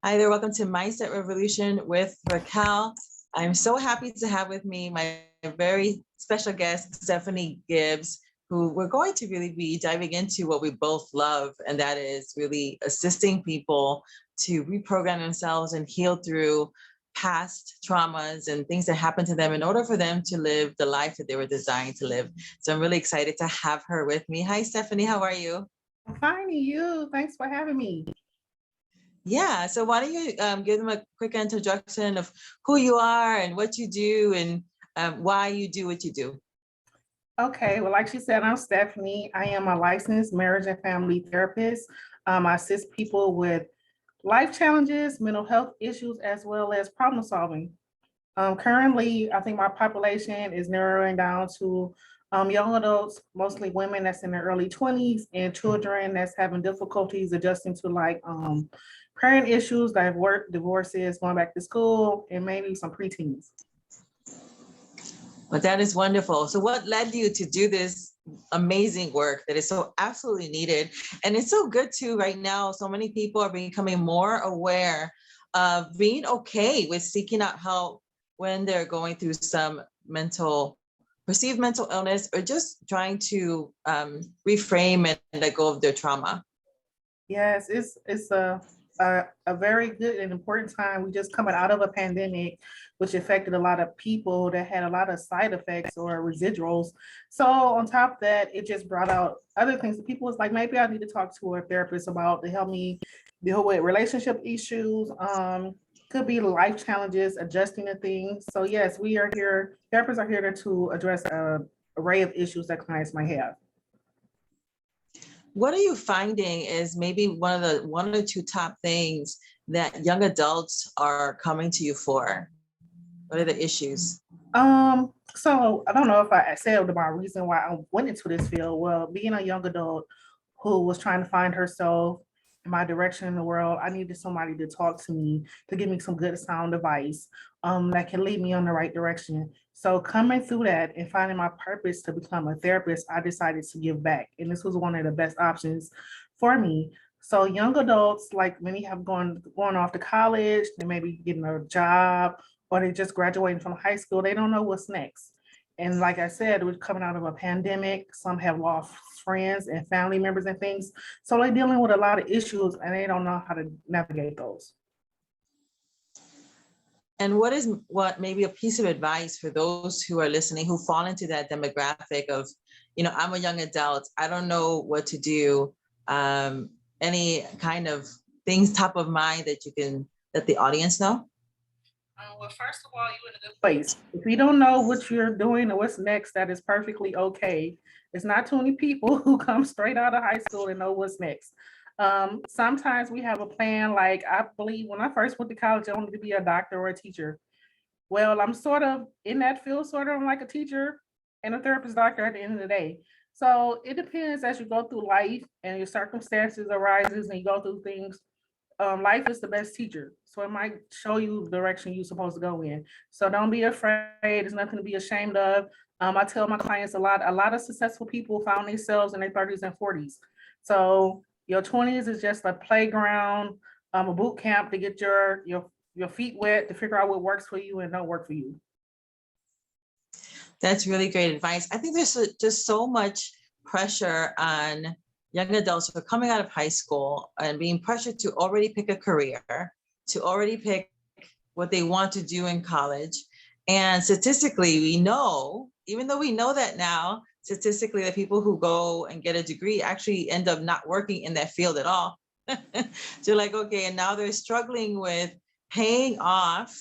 Hi there, welcome to Mindset Revolution with Raquel. I'm so happy to have with me my very special guest, Stephanie Gibbs, who we're going to really be diving into what we both love, and that is really assisting people to reprogram themselves and heal through past traumas and things that happened to them in order for them to live the life that they were designed to live. So I'm really excited to have her with me. Hi, Stephanie, how are you? I'm finding you. Thanks for having me. Yeah, so why don't you give them a quick introduction of who you are and what you do and why you do what you do. Okay, well, like she said, I'm Stephanie. I am a licensed marriage and family therapist. I assist people with life challenges, mental health issues, as well as problem solving. Currently, I think my population is narrowing down to young adults, mostly women that's in their early 20s, and children that's having difficulties adjusting to parent issues, divorces, going back to school, and maybe some preteens. But that is wonderful. So what led you to do this amazing work that is so absolutely needed? And it's so good too right now. So many people are becoming more aware of being okay with seeking out help when they're going through some perceived mental illness, or just trying to reframe and let go of their trauma. Yes, it's a very good and important time. We just coming out of a pandemic, which affected a lot of people that had a lot of side effects or residuals. So on top of that, it just brought out other things. People was like, maybe I need to talk to a therapist about to help me deal with relationship issues. Could be life challenges, adjusting to things. So yes, we are here. Therapists are here to address a array of issues that clients might have. What are you finding is maybe one or two top things that young adults are coming to you for? What are the issues? So I don't know if I said my reason why I went into this field. Well, being a young adult who was trying to find herself and my direction in the world, I needed somebody to talk to me, to give me some good sound advice, that can lead me on the right direction. So coming through that and finding my purpose to become a therapist, I decided to give back. And this was one of the best options for me. So young adults, like many have going off to college, they may be getting a job, or they just graduating from high school, they don't know what's next. And like I said, we're coming out of a pandemic. Some have lost friends and family members and things. So they're dealing with a lot of issues and they don't know how to navigate those. And what maybe a piece of advice for those who are listening who fall into that demographic of, I'm a young adult, I don't know what to do. Any kind of things top of mind that you can let the audience know? Well, first of all, you're in a good place. If you don't know what you're doing or what's next, that is perfectly okay. It's not too many people who come straight out of high school and know what's next. Sometimes we have a plan. Like I believe when I first went to college, I wanted to be a doctor or a teacher. Well, I'm sort of in that field, sort of like a teacher and a therapist doctor at the end of the day. So it depends as you go through life and your circumstances arises and you go through things. Life is the best teacher. So it might show you the direction you're supposed to go in. So don't be afraid. There's nothing to be ashamed of. I tell my clients a lot of successful people found themselves in their 30s and 40s. So your 20s is just a playground, a boot camp to get your feet wet to figure out what works for you and don't work for you. That's really great advice. I think there's just so much pressure on young adults who are coming out of high school and being pressured to already pick a career, to already pick what they want to do in college. And statistically, we know, even though we know that now, statistically, that people who go and get a degree actually end up not working in that field at all. So like, okay, and now they're struggling with paying off,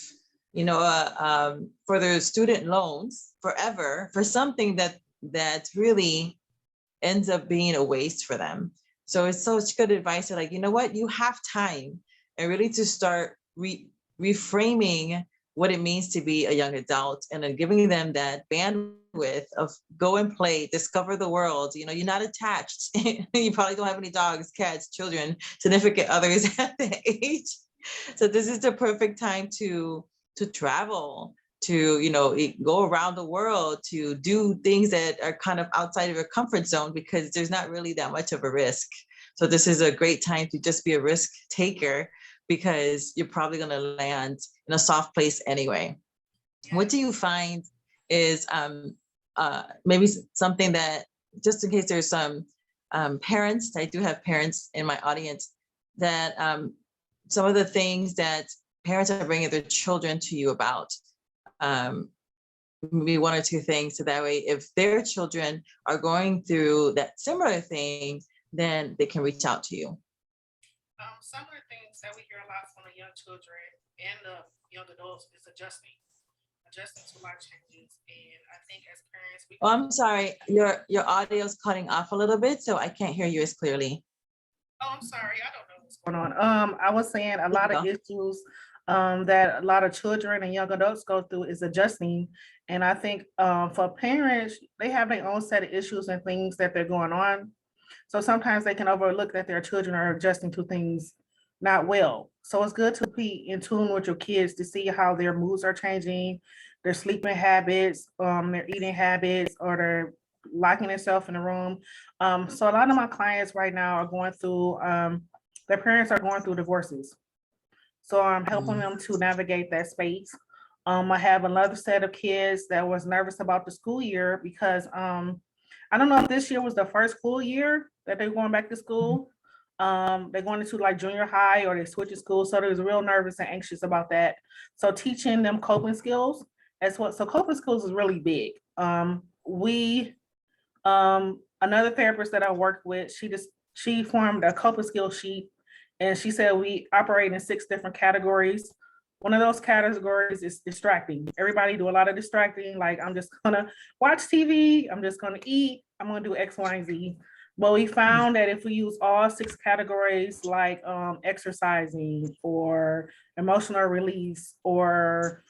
for their student loans forever for something that really ends up being a waste for them. So it's such good advice to like, you know what, you have time, and really to start reframing what it means to be a young adult, and then giving them that bandwidth of go and play, discover the world. You're not attached. You probably don't have any dogs, cats, children, significant others at the age. So this is the perfect time to travel, to go around the world, to do things that are kind of outside of your comfort zone, because there's not really that much of a risk. So this is a great time to just be a risk taker, because you're probably going to land in a soft place anyway. What do you find is maybe something that, just in case there's some parents, I do have parents in my audience, that some of the things that parents are bringing their children to you about, maybe one or two things, so that way if their children are going through that similar thing, then they can reach out to you. Some of the things that we hear a lot from the young children and the young adults is adjusting to life changes. And I think as parents, I'm sorry, your audio is cutting off a little bit, so I can't hear you as clearly. Oh, I'm sorry, I don't know what's going on. I was saying a lot of issues that a lot of children and young adults go through is adjusting. And I think for parents, they have their own set of issues and things that they're going on. So sometimes they can overlook that their children are adjusting to things not well. So it's good to be in tune with your kids to see how their moods are changing, their sleeping habits, their eating habits, or their locking themselves in the room. So a lot of my clients right now are going through, their parents are going through divorces. So I'm helping them to navigate that space. I have another set of kids that was nervous about the school year because I don't know if this year was the first full year that they're going back to school. They're going into like junior high or they switch school. So they was real nervous and anxious about that. So teaching them coping skills as well. So coping skills is really big. Another therapist that I worked with, she formed a coping skill sheet, and she said we operate in 6 different categories. One of those categories is distracting. Everybody do a lot of distracting. Like, I'm just gonna watch TV. I'm just gonna eat. I'm gonna do X, Y, and Z. But we found that if we use all 6 categories, like exercising or emotional release or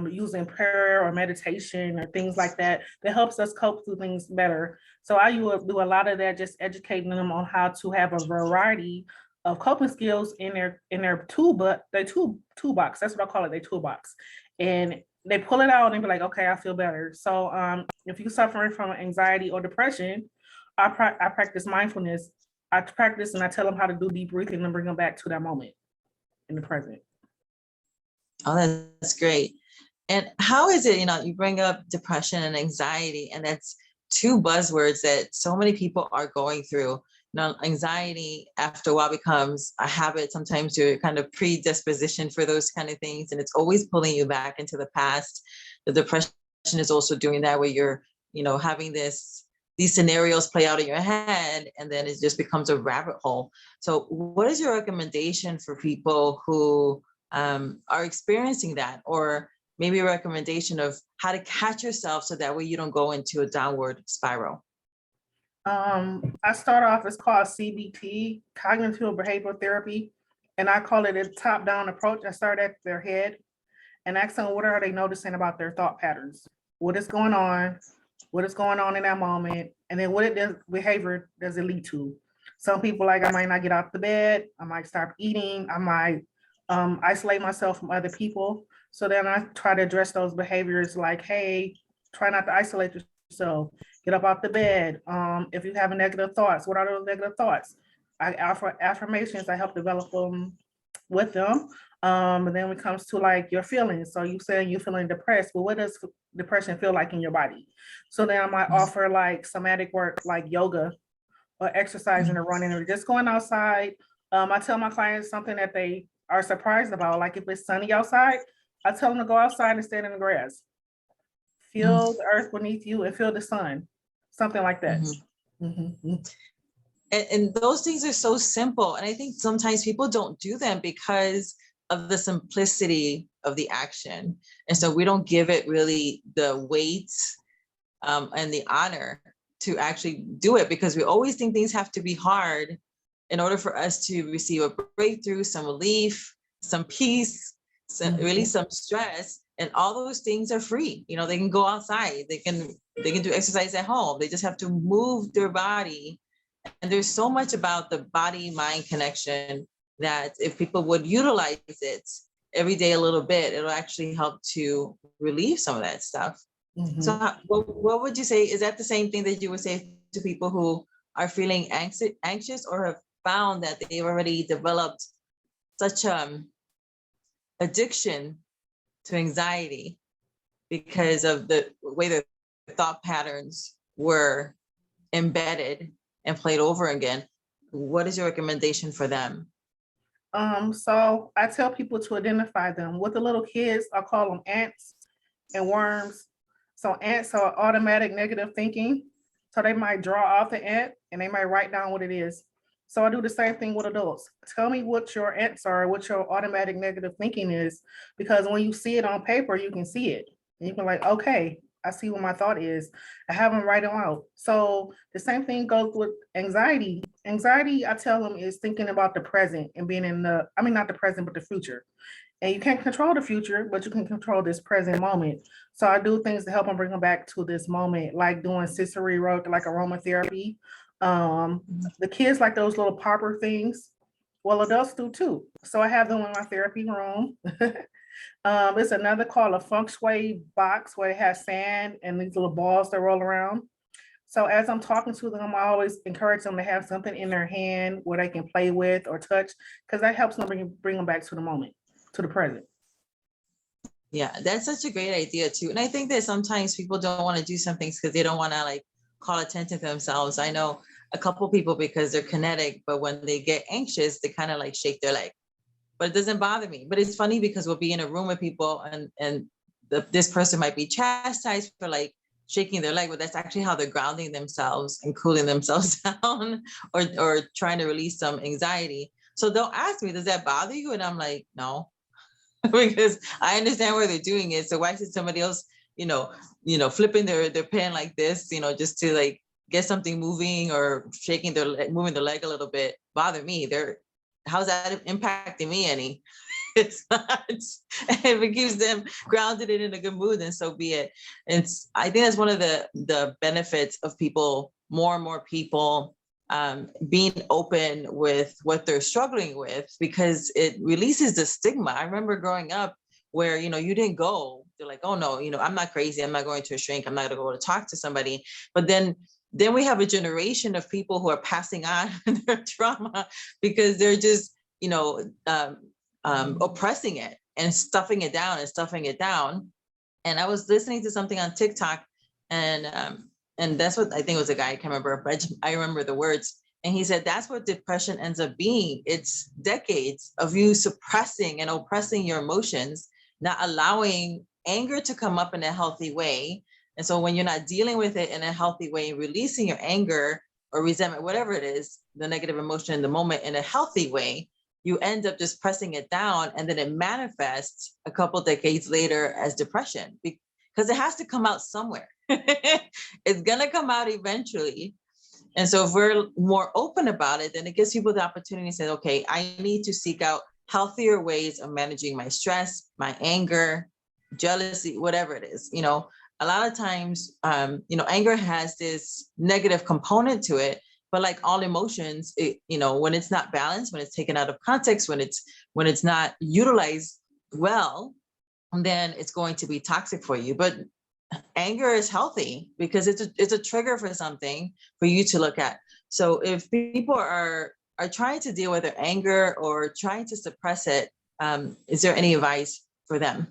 using prayer or meditation or things like that, that helps us cope through things better. So I would do a lot of that, just educating them on how to have a variety of coping skills in their toolbox. That's what I call it, their toolbox. And they pull it out and be like, okay, I feel better. So if you're suffering from anxiety or depression, I practice mindfulness. I practice and I tell them how to do deep breathing and bring them back to that moment in the present. Oh, that's great. And how is it, you bring up depression and anxiety, and that's 2 buzzwords that so many people are going through. Anxiety after a while becomes a habit. Sometimes you're kind of predisposition for those kind of things, and it's always pulling you back into the past. The depression is also doing that, where you're, having these scenarios play out in your head, and then it just becomes a rabbit hole. So what is your recommendation for people who are experiencing that, or maybe a recommendation of how to catch yourself so that way you don't go into a downward spiral? I start off, it's called CBT, cognitive behavioral therapy, and I call it a top-down approach. I start at their head and ask them, what are they noticing about their thought patterns? What is going on? What is going on in that moment? And then what behavior does it lead to? Some people, like, I might not get out the bed, I might stop eating, I might isolate myself from other people. So then I try to address those behaviors, like, hey, try not to isolate yourself. Get up out the bed. If you have negative thoughts, what are those negative thoughts? I offer affirmations. I help develop them with them. And then when it comes to like your feelings, so you saying you're feeling depressed, well, what does depression feel like in your body? So then I might offer like somatic work, like yoga or exercising or running or just going outside. I tell my clients something that they are surprised about. Like if it's sunny outside, I tell them to go outside and stand in the grass. Feel the earth beneath you and feel the sun, something like that. And those things are so simple. And I think sometimes people don't do them because of the simplicity of the action. And so we don't give it really the weight and the honor to actually do it, because we always think things have to be hard in order for us to receive a breakthrough, some relief, some peace, really some stress. And all those things are free. They can go outside, they can do exercise at home. They just have to move their body. And there's so much about the body-mind connection that if people would utilize it every day a little bit, it'll actually help to relieve some of that stuff. So what would you say? Is that the same thing that you would say to people who are feeling anxious or have found that they've already developed such addiction to anxiety because of the way the thought patterns were embedded and played over again. What is your recommendation for them? So I tell people to identify them. With the little kids, I call them ants and worms. So ants are automatic negative thinking. So they might draw off the ant and they might write down what it is. So I do the same thing with adults. Tell me what your ants are, what your automatic negative thinking is, because when you see it on paper, you can see it. And you can like, okay, I see what my thought is. I have them write them out. So the same thing goes with anxiety. Anxiety, I tell them, is thinking about the present and being in the, I mean, not the present, but the future. And you can't control the future, but you can control this present moment. So I do things to help them bring them back to this moment, like doing sensory work, like aromatherapy. The kids like those little popper things. Well, adults do too. So I have them in my therapy room. It's another called a feng shui box where it has sand and these little balls that roll around. So as I'm talking to them, I always encourage them to have something in their hand where they can play with or touch, because that helps them bring them back to the moment, to the present. Yeah, that's such a great idea too. And I think that sometimes people don't want to do some things because they don't want to like call attention to themselves. I know a couple people because they're kinetic, but when they get anxious, they kind of like shake their leg. But it doesn't bother me. But it's funny because we'll be in a room with people and this person might be chastised for like shaking their leg, but that's actually how they're grounding themselves and cooling themselves down or trying to release some anxiety. So they'll ask me, does that bother you? And I'm like, no, because I understand why they're doing it. So why should somebody else, flipping their pen like this, just to like get something moving or moving their leg a little bit bother me? How's that impacting me any? It's not. If it keeps them grounded and in a good mood, then so be it. I think that's one of the benefits of people, more and more people being open with what they're struggling with, because it releases the stigma. I remember growing up where, you didn't go. They're like, oh no, I'm not crazy. I'm not going to a shrink. I'm not going to go to talk to somebody. But then we have a generation of people who are passing on their trauma because they're just, oppressing it and stuffing it down. And I was listening to something on TikTok, and that's what I think it was a guy, I can't remember, but I remember the words. And he said, that's what depression ends up being. It's decades of you suppressing and oppressing your emotions, not allowing anger to come up in a healthy way. And so when you're not dealing with it in a healthy way, releasing your anger or resentment, whatever it is, the negative emotion in the moment in a healthy way, you end up just pressing it down, and then it manifests a couple decades later as depression, because it has to come out somewhere. It's going to come out eventually. And so if we're more open about it, then it gives people the opportunity to say, okay, I need to seek out healthier ways of managing my stress, my anger, jealousy, whatever it is. A lot of times, anger has this negative component to it. But like all emotions, when it's not balanced, when it's taken out of context, when it's not utilized well, then it's going to be toxic for you. But anger is healthy because it's a trigger for something for you to look at. So if people are trying to deal with their anger or trying to suppress it, is there any advice for them?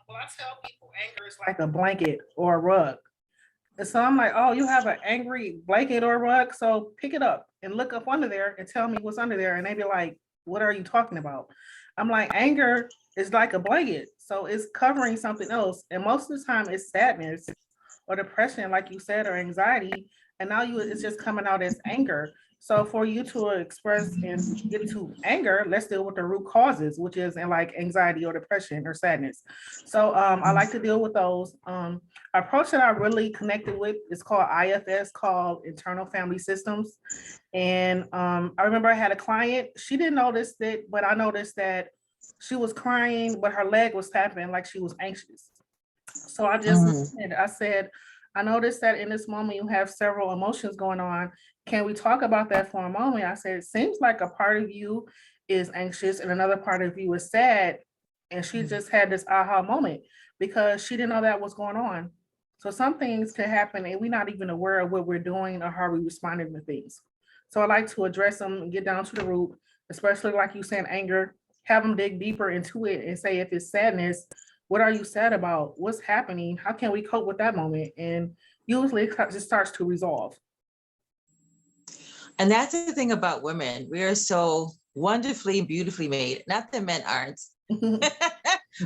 Well, I tell people anger is like a blanket or a rug. And so I'm like, oh, you have an angry blanket or rug? So pick it up and look up under there and tell me what's under there. And they be like, what are you talking about? I'm like, anger is like a blanket. So it's covering something else. And most of the time it's sadness or depression, like you said, or anxiety. And now it's just coming out as anger. So for you to express and get to anger, let's deal with the root causes, which is in like anxiety or depression or sadness. So I like to deal with those. Approach that I really connected with is called IFS, called Internal Family Systems. And I remember I had a client, she didn't notice it, but I noticed that she was crying, but her leg was tapping like she was anxious. So I said, I noticed that in this moment you have several emotions going on. Can we talk about that for a moment? I said, it seems like a part of you is anxious and another part of you is sad. And she just had this aha moment because she didn't know that was going on. So some things can happen and we're not even aware of what we're doing or how we're responding to things. So I like to address them and get down to the root especially like you saying anger, have them dig deeper into it and say, if it's sadness, what are you sad about? What's happening? How can we cope with that moment? And usually it just starts to resolve. And that's the thing about women. We are so wonderfully, beautifully made. Not that men aren't.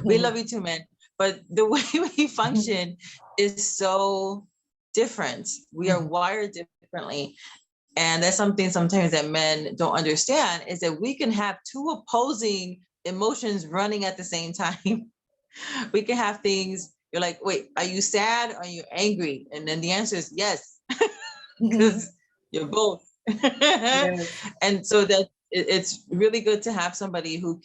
We love you too, men. But the way we function is so different. We are wired differently. And that's something sometimes that men don't understand, is that we can have two opposing emotions running at the same time. We can have things, you're like, wait, are you sad? Or are you angry? And then the answer is yes, because you're both. Yes. And so that it's really good to have somebody who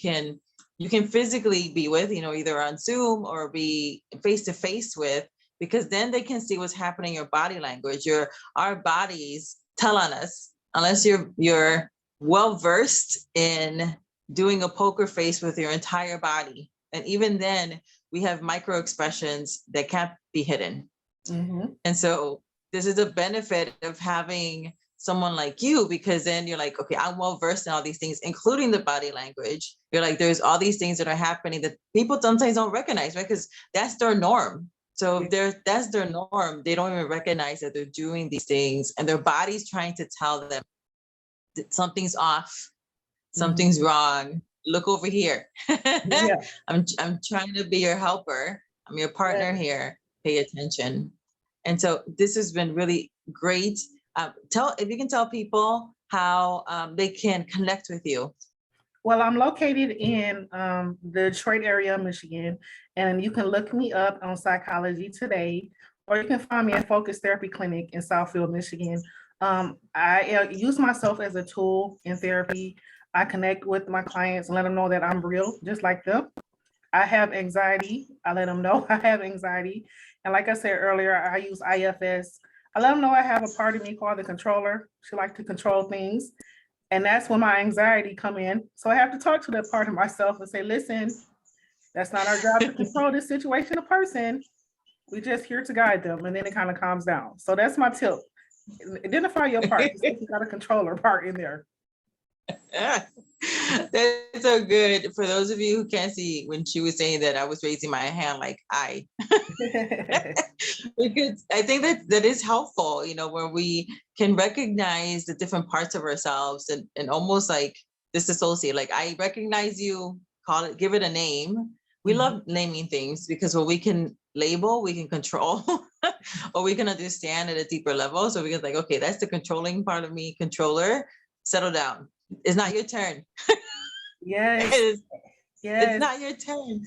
you can physically be with, either on Zoom or be face to face with, because then they can see what's happening in your body language. Our bodies tell on us, unless you're well versed in doing a poker face with your entire body. And even then, we have micro expressions that can't be hidden. Mm-hmm. And so this is a benefit of having someone like you, because then you're like, okay, I'm well versed in all these things, including the body language. You're like, there's all these things that are happening that people sometimes don't recognize, right? Because that's their norm. So if that's their norm, they don't even recognize that they're doing these things, and their body's trying to tell them that something's off, something's wrong. Look over here. Yeah. I'm trying to be your helper. I'm your partner here. Pay attention. And so this has been really great. If you can tell people how they can connect with you. Well, I'm located in the Detroit area of Michigan, and you can look me up on Psychology Today, or you can find me at Focus Therapy Clinic in Southfield, Michigan. I use myself as a tool in therapy. I connect with my clients and let them know that I'm real, just like them. I have anxiety. I let them know I have anxiety. And like I said earlier, I use IFS. I let them know I have a part of me called the controller. She likes to control things. And that's when my anxiety come in. So I have to talk to that part of myself and say, listen, that's not our job to control this situation, a person. We're just here to guide them. And then it kind of calms down. So that's my tip. Identify your part. You got a controller part in there. That's so good. For those of you who can't see, when she was saying that, I was raising my hand like because I think that is helpful, where we can recognize the different parts of ourselves and almost like disassociate. Like, I recognize you, give it a name. We love naming things, because what we can label, we can control, or we can understand at a deeper level. So we can like, okay, that's the controlling part of me, controller, settle down. It's not your turn. Yes. It's not your turn.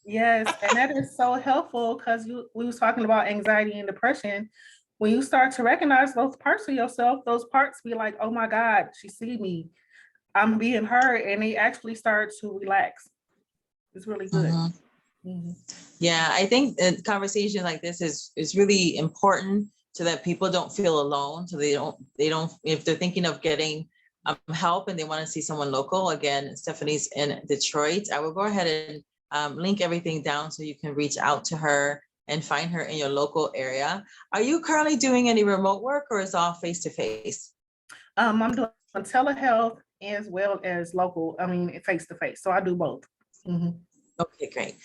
Yes. And that is so helpful, because we was talking about anxiety and depression. When you start to recognize those parts of yourself, those parts be like, oh my God, she see me. I'm being heard. And they actually start to relax. It's really good. Yeah, I think a conversation like this is really important, so that people don't feel alone. So they don't, if they're thinking of getting help and they want to see someone local. Again, Stephanie's in Detroit. I will go ahead and link everything down so you can reach out to her and find her in your local area. Are you currently doing any remote work, or is it all face-to-face? I'm doing telehealth as well as local, face-to-face. So I do both. Okay, great.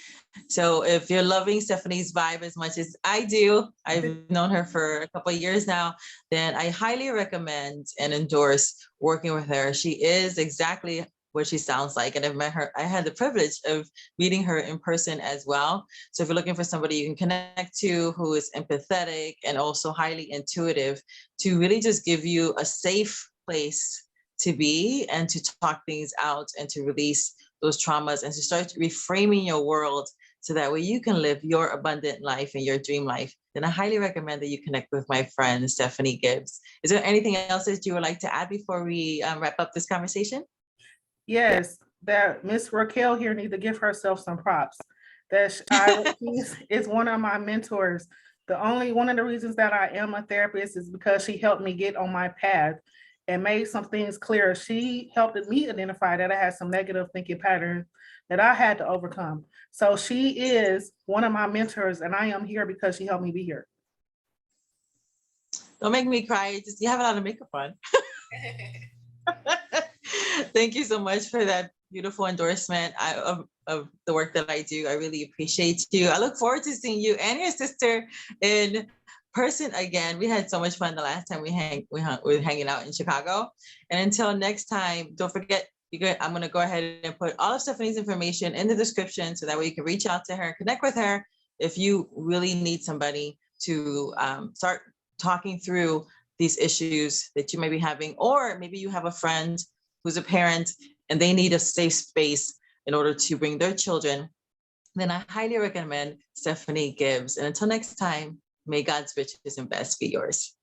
So if you're loving Stephanie's vibe as much as I do, I've known her for a couple of years now, then I highly recommend and endorse working with her. She is exactly what she sounds like. And I've met her, I had the privilege of meeting her in person as well. So if you're looking for somebody you can connect to, who is empathetic and also highly intuitive, to really just give you a safe place to be and to talk things out and to release those traumas and to start reframing your world so that way you can live your abundant life and your dream life, then I highly recommend that you connect with my friend, Stephanie Gibbs. Is there anything else that you would like to add before we wrap up this conversation? Yes, that Miss Raquel here needs to give herself some props. That she is one of my mentors. One of the reasons that I am a therapist is because she helped me get on my path and made some things clear. She helped me identify that I had some negative thinking patterns that I had to overcome. So she is one of my mentors, and I am here because she helped me be here. Don't make me cry. You have a lot of makeup on. Thank you so much for that beautiful endorsement of the work that I do. I really appreciate you. I look forward to seeing you and your sister in person again. We had so much fun the last time we were hanging out in Chicago. And until next time, don't forget, I'm going to go ahead and put all of Stephanie's information in the description so that way you can reach out to her, connect with her if you really need somebody to start talking through these issues that you may be having, or maybe you have a friend who's a parent and they need a safe space in order to bring their children, then I highly recommend Stephanie Gibbs. And until next time, may God's riches and best be yours.